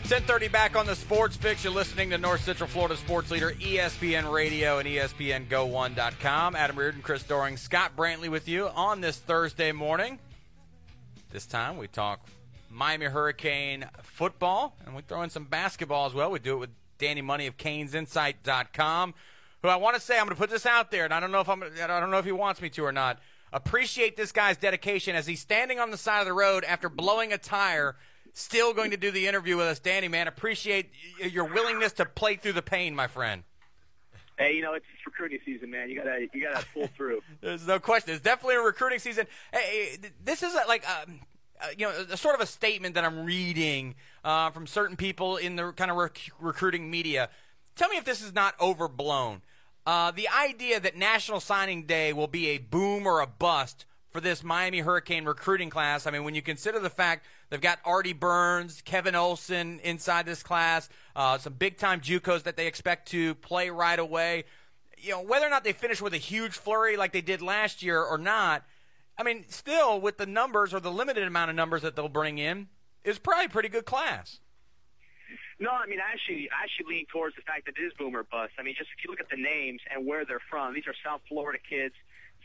10:30 back on the Sports Fix. You're listening to North Central Florida sports leader ESPN Radio and ESPNGo1.com. Adam Reardon, Chris Doering, Scott Brantley with you on this Thursday morning. This time we talk Miami Hurricane football, and we throw in some basketball as well. We do it with Danny Money of CanesInSight.com, who I want to say, I'm going to put this out there, and I don't know if he wants me to or not. Appreciate this guy's dedication as he's standing on the side of the road after blowing a tire, still going to do the interview with us. Danny, man, appreciate your willingness to play through the pain, my friend. Hey, it's recruiting season, man. You gotta pull through. There's no question. It's definitely a recruiting season. Hey, this is a sort of a statement that I'm reading from certain people in the kind of recruiting media. Tell me if this is not overblown. The idea that National Signing Day will be a boom or a bust for this Miami Hurricane recruiting class. I mean, when you consider the fact they've got Artie Burns, Kevin Olsen inside this class, some big-time JUCOs that they expect to play right away. Whether or not they finish with a huge flurry like they did last year or not, I mean, still with the numbers or the limited amount of numbers that they'll bring in, is probably a pretty good class. No, I mean, I actually lean towards the fact that it is boom or bust. I mean, just if you look at the names and where they're from, these are South Florida kids,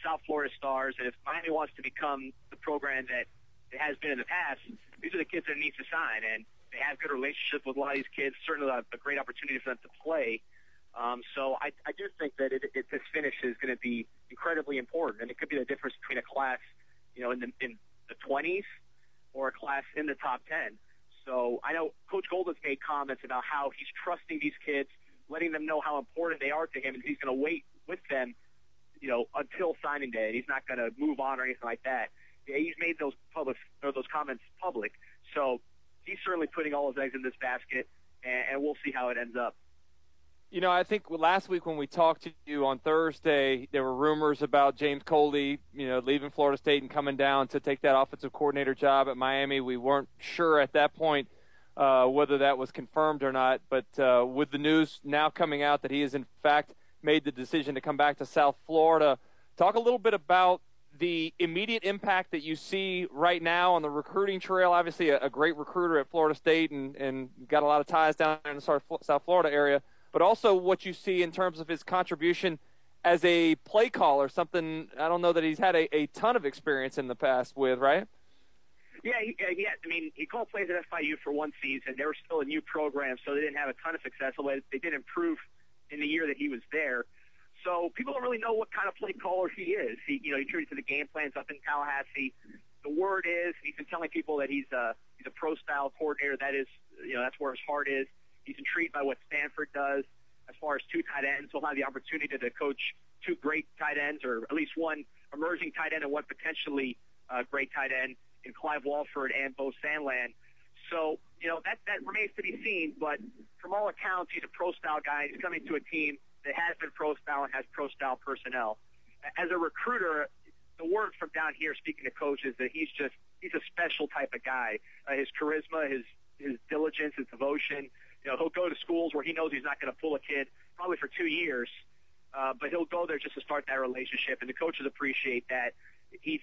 South Florida stars, and if Miami wants to become the program that it has been in the past, these are the kids that it needs to sign, and they have good relationships with a lot of these kids, certainly a great opportunity for them to play. So I do think that this finish is going to be incredibly important, and it could be the difference between a class, in the 20s or a class in the top 10. So I know Coach Golden's made comments about how he's trusting these kids, letting them know how important they are to him, and he's going to wait with them, until signing day, and he's not going to move on or anything like that. Yeah, he's made those comments public. So he's certainly putting all his eggs in this basket, and we'll see how it ends up. I think last week when we talked to you on Thursday, there were rumors about James Coley, leaving Florida State and coming down to take that offensive coordinator job at Miami. We weren't sure at that point whether that was confirmed or not. But with the news now coming out that he has, in fact, made the decision to come back to South Florida, talk a little bit about the immediate impact that you see right now on the recruiting trail. Obviously a great recruiter at Florida State and got a lot of ties down there in the South Florida area, but also what you see in terms of his contribution as a play caller, something I don't know that he's had a ton of experience in the past with, right? Yeah, he called plays at FIU for one season. They were still a new program, so they didn't have a ton of success, although they did improve in the year that he was there. So people don't really know what kind of play caller he is. He treated to the game plans up in Tallahassee. The word is he's been telling people that he's a pro-style coordinator. That is, that's where his heart is. He's intrigued by what Stanford does as far as two tight ends. He'll have the opportunity to coach two great tight ends, or at least one emerging tight end and one potentially great tight end in Clive Walford and Bo Sandland. So, that remains to be seen. But from all accounts, he's a pro-style guy. He's coming to a team that has been pro-style and has pro-style personnel. As a recruiter, the word from down here, speaking to coaches, that he's a special type of guy. His charisma, his diligence, his devotion. He'll go to schools where he knows he's not going to pull a kid probably for 2 years, but he'll go there just to start that relationship. And the coaches appreciate that. He's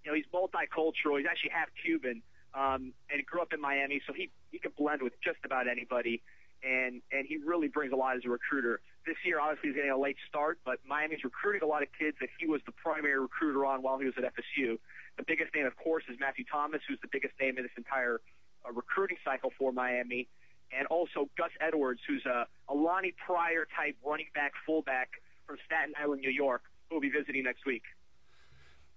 multicultural. He's actually half Cuban, and he grew up in Miami, so he can blend with just about anybody. And he really brings a lot as a recruiter. This year, obviously, he's getting a late start, but Miami's recruiting a lot of kids that he was the primary recruiter on while he was at FSU. The biggest name, of course, is Matthew Thomas, who's the biggest name in this entire recruiting cycle for Miami, and also Gus Edwards, who's a Lonnie Pryor-type running back, fullback from Staten Island, New York, who will be visiting next week.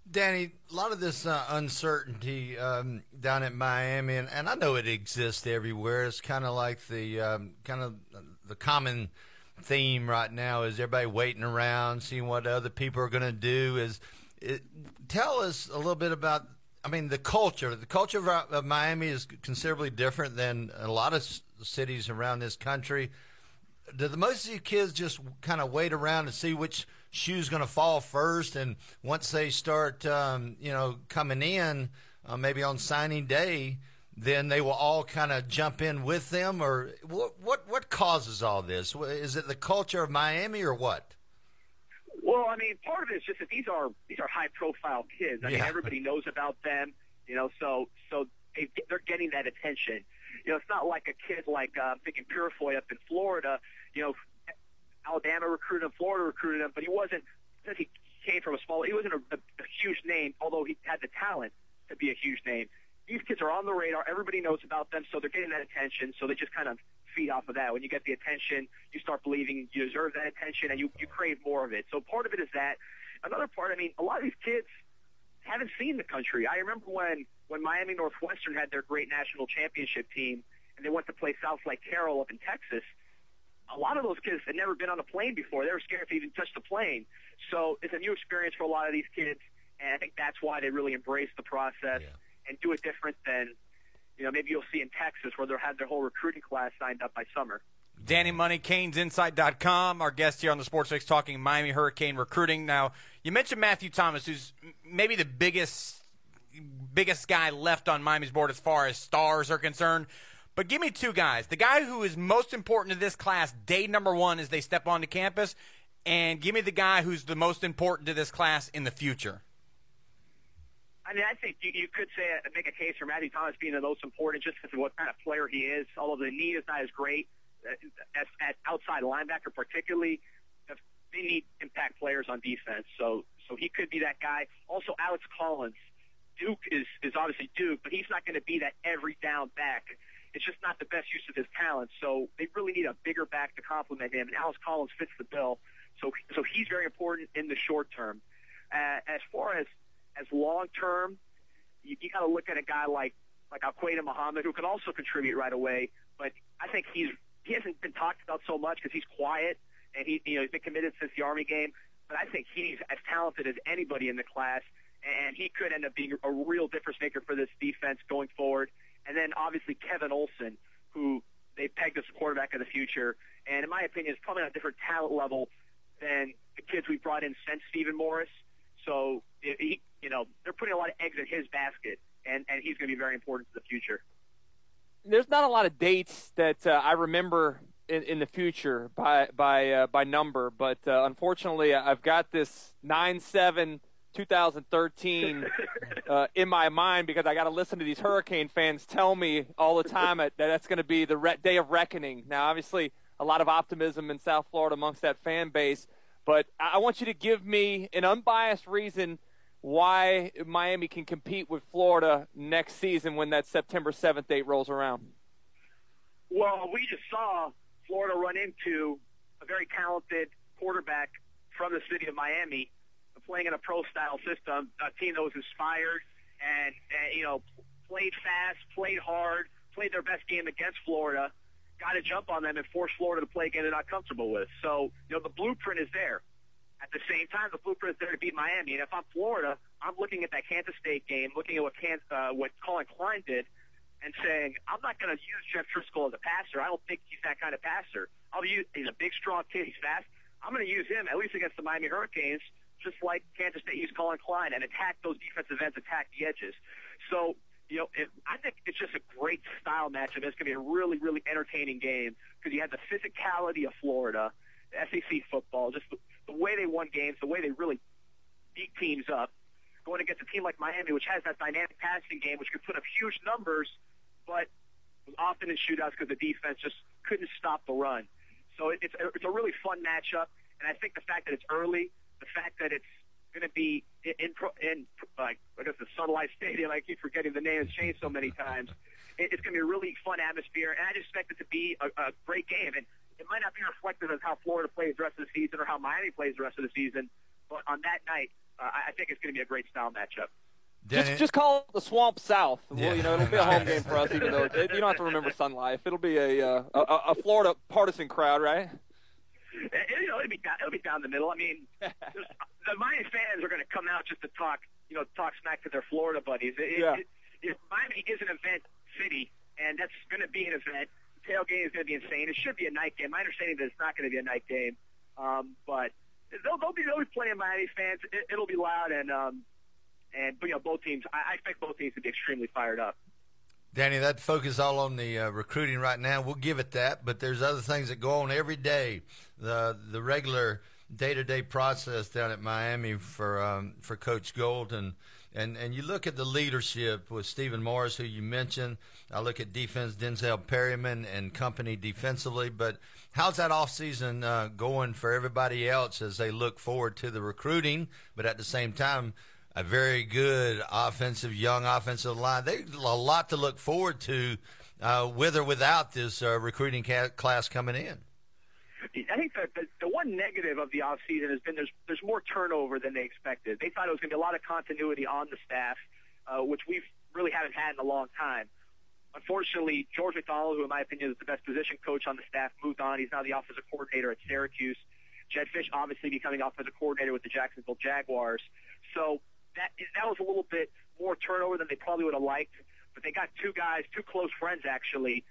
Danny, a lot of this uncertainty down at Miami, and I know it exists everywhere. It's kind of like the common theme right now is everybody waiting around, seeing what other people are going to do. Tell us a little bit about, the culture. The culture of Miami is considerably different than a lot of cities around this country. Do most of you kids just kind of wait around to see which shoe's going to fall first, and once they start, coming in, maybe on signing day, then they will all kind of jump in with them? Or what causes all this? Is it the culture of Miami or what? Well, part of it is just that these are high-profile kids. Everybody knows about them, so they're getting that attention. it's not like a kid like I'm thinking Purifoy up in Florida. Alabama recruited him, Florida recruited him, but he wasn't, since he came from he wasn't a huge name, although he had the talent to be a huge name. These kids are on the radar. Everybody knows about them, so they're getting that attention, so they just kind of feed off of that. When you get the attention, you start believing you deserve that attention, and you crave more of it. So part of it is that. Another part, a lot of these kids haven't seen the country. I remember when Miami Northwestern had their great national championship team, and they went to play South Lake Carroll up in Texas. A lot of those kids had never been on a plane before. They were scared to even touch the plane. So it's a new experience for a lot of these kids, and I think that's why they really embrace the process and do it different than, maybe you'll see in Texas where they'll have their whole recruiting class signed up by summer. Danny Money, CanesInSight.com, our guest here on the Sports Fix talking Miami Hurricane recruiting. Now, you mentioned Matthew Thomas, who's maybe the biggest guy left on Miami's board as far as stars are concerned. But give me two guys. The guy who is most important to this class day number one as they step onto campus, and give me the guy who's the most important to this class in the future. I think you could make a case for Matthew Thomas being the most important just because of what kind of player he is, although the need is not as great at outside linebacker particularly. They need impact players on defense, so he could be that guy. Also, Alex Collins. Duke is obviously Duke, but he's not going to be that every down back. It's just not the best use of his talent, so they really need a bigger back to complement him, and Alex Collins fits the bill. So he's very important in the short term. As far as long term, you got to look at a guy like Al-Qaeda Muhammad, who can also contribute right away. But I think he hasn't been talked about so much because he's quiet and he's been committed since the Army game. But I think he's as talented as anybody in the class, and he could end up being a real difference maker for this defense going forward. And then obviously Kevin Olson, who they pegged as the quarterback of the future, and in my opinion is probably on a different talent level than the kids we brought in since Stephen Morris. So they're putting a lot of eggs in his basket, and he's going to be very important to the future. There's not a lot of dates that I remember in the future by number, but unfortunately I've got this 9/7/2013 in my mind because I got to listen to these Hurricane fans tell me all the time that that's going to be the day of reckoning. Now, obviously, a lot of optimism in South Florida amongst that fan base, but I want you to give me an unbiased reason why Miami can compete with Florida next season when that September 7th date rolls around. Well, we just saw Florida run into a very talented quarterback from the city of Miami playing in a pro-style system, a team that was inspired and played fast, played hard, played their best game against Florida, got to jump on them and force Florida to play a game they're not comfortable with. So, the blueprint is there. At the same time, the blueprint is there to beat Miami. And if I'm Florida, I'm looking at that Kansas State game, looking at what Colin Klein did, and saying, I'm not going to use Jeff Driscoll as a passer. I don't think he's that kind of passer. He's a big, strong kid. He's fast. I'm going to use him, at least against the Miami Hurricanes, just like Kansas State used Colin Klein, and attack those defensive ends, attack the edges. So, I think it's just a great style matchup. It's going to be a really, really entertaining game because you have the physicality of Florida, the SEC football, just the way they won games, the way they really beat teams up, going against a team like Miami, which has that dynamic passing game, which could put up huge numbers, but was often in shootouts because the defense just couldn't stop the run. So it's a really fun matchup, and I think the fact that it's early, the fact that it's going to be in the Sun Life Stadium, I keep forgetting the name, it's changed so many times. It's going to be a really fun atmosphere, and I just expect it to be a great game. And it might not be reflective of how Florida plays the rest of the season or how Miami plays the rest of the season, but on that night, I think it's going to be a great style matchup. Just call it the Swamp South. Yeah. Well, it'll be a home game for us, even though you don't have to remember Sun Life. It'll be a Florida partisan crowd, right? It'll be down the middle. I mean, the Miami fans are going to come out just to talk smack to their Florida buddies. Miami is an event city, and that's going to be an event. The tailgate is going to be insane. It should be a night game. My understanding is that it's not going to be a night game, but they'll be playing Miami fans. It'll be loud, but both teams. I expect both teams to be extremely fired up. Danny, that focus all on the recruiting right now. We'll give it that, but there's other things that go on every day. The regular day-to-day process down at Miami for Coach Golden. And you look at the leadership with Stephen Morris, who you mentioned. I look at defense, Denzel Perryman and company defensively. But how's that offseason going for everybody else as they look forward to the recruiting, but at the same time, a very good young offensive line? There's a lot to look forward to with or without this recruiting class coming in. I think the one negative of the offseason has been there's more turnover than they expected. They thought it was going to be a lot of continuity on the staff, which we really haven't had in a long time. Unfortunately, George McDonald, who in my opinion is the best position coach on the staff, moved on. He's now the offensive coordinator at Syracuse. Jed Fish obviously becoming offensive coordinator with the Jacksonville Jaguars. So that was a little bit more turnover than they probably would have liked. But they got two guys, two close friends actually,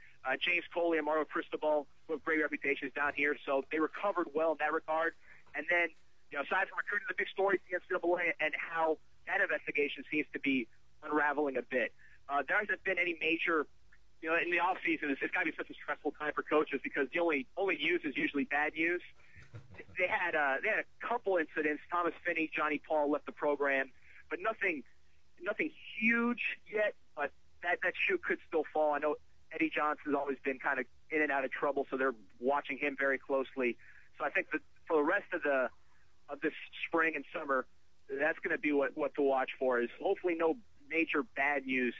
James Coley and Mario Cristobal, who have great reputations down here. So they recovered well in that regard. And then, aside from recruiting, the big story is the NCAA and how that investigation seems to be unraveling a bit. There hasn't been any major, in the offseason, it's got to be such a stressful time for coaches because the only news is usually bad news. They had a couple incidents. Thomas Finney, Johnny Paul left the program, but nothing huge yet. But that shoe could still fall. I know Eddie Johnson's always been kind of in and out of trouble, so they're watching him very closely. So I think that for the rest of this spring and summer, that's going to be what to watch for. Is hopefully no major bad news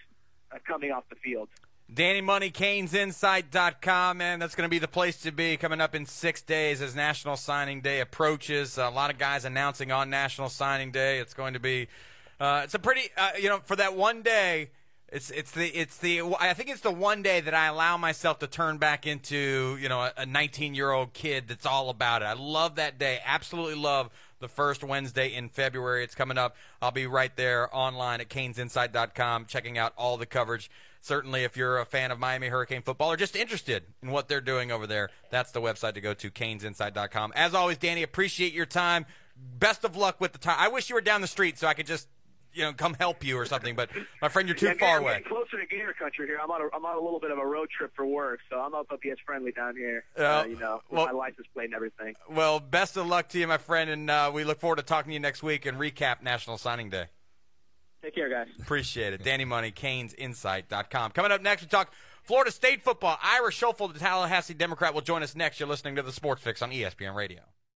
coming off the field. Danny Money, CanesInsight.com, man. That's going to be the place to be coming up in 6 days as National Signing Day approaches. A lot of guys announcing on National Signing Day. It's going to be it's a pretty for that one day. I think it's the one day that I allow myself to turn back into a 19-year-old kid that's all about it. I love that day. Absolutely love the first Wednesday in February. It's coming up. I'll be right there online at CanesInsight.com checking out all the coverage. Certainly, if you're a fan of Miami Hurricane football or just interested in what they're doing over there, that's the website to go to, CanesInsight.com. As always, Danny, appreciate your time. Best of luck with the time. I wish you were down the street so I could just come help you or something. But my friend, you're too far away. I'm getting closer to Gator country here. I'm on a little bit of a road trip for work, so I'm up BS friendly down here. With my license plate and everything. Well, best of luck to you, my friend, and we look forward to talking to you next week and recap National Signing Day. Take care, guys. Appreciate it. Danny Money, CanesInsight.com. Coming up next, we talk Florida State football. Ira Schofield, the Tallahassee Democrat, will join us next. You're listening to the Sports Fix on ESPN Radio.